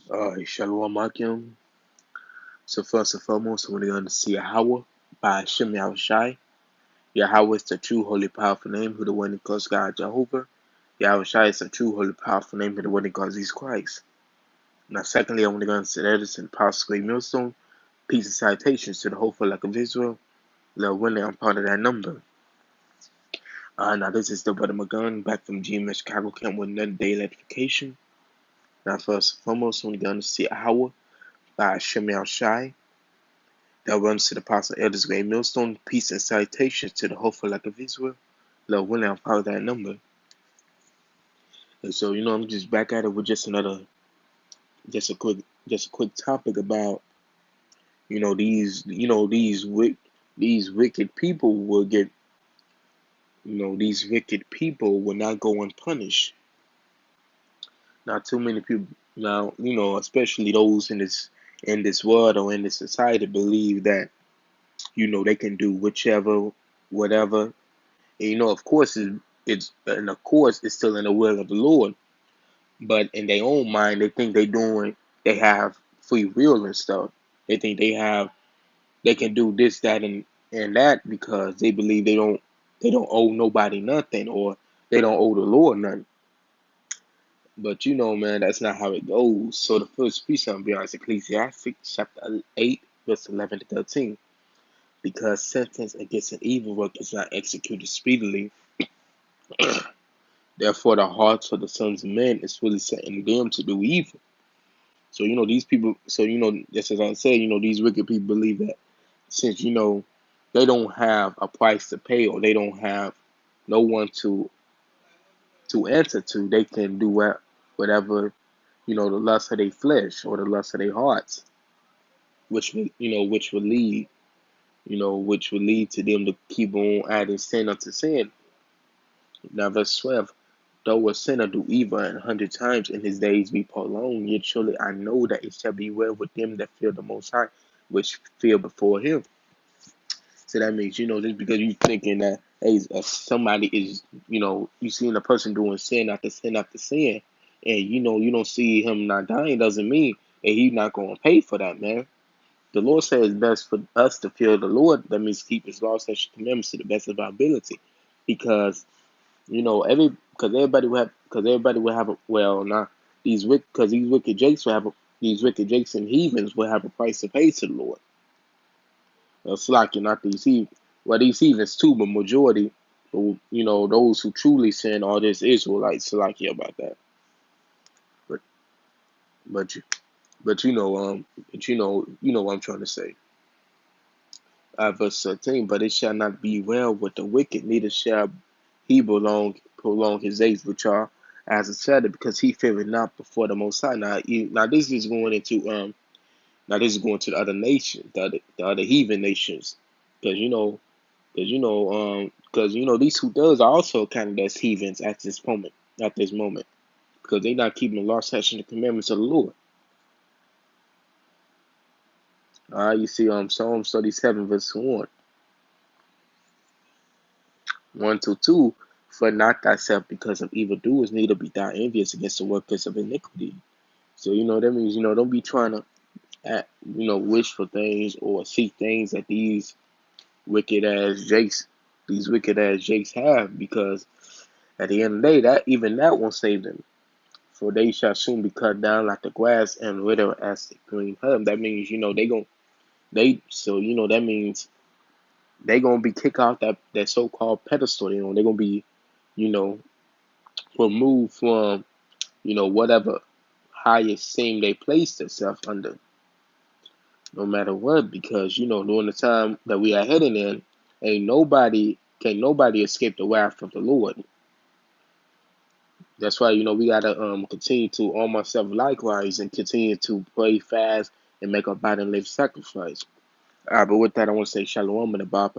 Shalom Akim. So first and foremost, we're going to see Yahweh by Hashem Yahushai. Yahweh is the true, holy, powerful name, who the one that calls God Jehovah. Yahushai is the true, holy, powerful name, who the one that calls Jesus Christ. Now, secondly, I'm going to say that it's in Apostle Great Millstone. Peace and salutations to the whole flock of Israel. Lord willing, I'm part of that number. Now this is the Brother Magun back from GMS Chicago Camp with another day electrification. Now, first and foremost, we're going to see Yahweh by Hashem Yahushai. That runs to the Apostle Elders Great Millstone. Peace and salutations to the hopeful like of Israel. Lord willing, I'm part of that number. And so, I'm just back at it with just a quick topic about, these wicked people will get, these wicked people will not go unpunished. Not too many people now, especially those in this world or in this society believe that, they can do whichever, whatever. And, of course, it's still in the will of the Lord. But in their own mind, they think they have free will and stuff. They think they can do this, that, and that because they believe they don't owe nobody nothing, or they don't owe the Lord nothing. But man, that's not how it goes. So the first precept is Ecclesiastes chapter 8, verse 11 to 13. Because sentence against an evil work is not executed speedily, therefore, the hearts of the sons of men is fully set in them to do evil. So, these people, just as I said, these wicked people believe that since, they don't have a price to pay, or they don't have no one to answer to, they can do whatever, the lust of their flesh or the lust of their hearts, which which would lead to them to keep on adding sin unto sin. Now, verse 12. Though a sinner do evil 100 times in his days be prolonged, yet surely I know that it shall be well with them that fear the Most High, which fear before him. So that means, just because you thinking that, hey, somebody is, you seeing a person doing sin after sin after sin, and, you don't see him not dying, doesn't mean that he's not going to pay for that, man. The Lord says it's best for us to fear the Lord. That means keep his laws, statutes, and commandments to the best of our ability. Because everybody will have these wicked jakes these wicked jakes and heathens will have a price to pay to the Lord. It's like not these heathens, well, these heathens too, but majority, those who truly sin are this Israelites. So like about that, but but you but what I'm trying to say. Verse 13, but it shall not be well with the wicked, neither shall he prolong his days, which are as a shadow, because he feareth not before the Most High. Now this is going into the other nations, the other heathen nations, because these who does are also counted as heathens at this moment, because they're not keeping the law, statutes, and the commandments of the Lord. All right, you see Psalm 37 verse 1 to 2. For not thyself because of evildoers, neither be thou envious against the workers of iniquity. So that means don't be trying to wish for things or seek things that these wicked ass jakes have, because at the end of the day, that won't save them. For they shall soon be cut down like the grass and wither as the green herb. That means that means they gonna be kicked out that so-called pedestal. They're gonna be removed from whatever highest thing they place themselves under, no matter what, because during the time that we are heading in, can nobody escape the wrath of the Lord. That's why we gotta continue to arm ourselves likewise and continue to pray, fast, and make our body and live sacrifice. But with that, I want to say shalom and abba.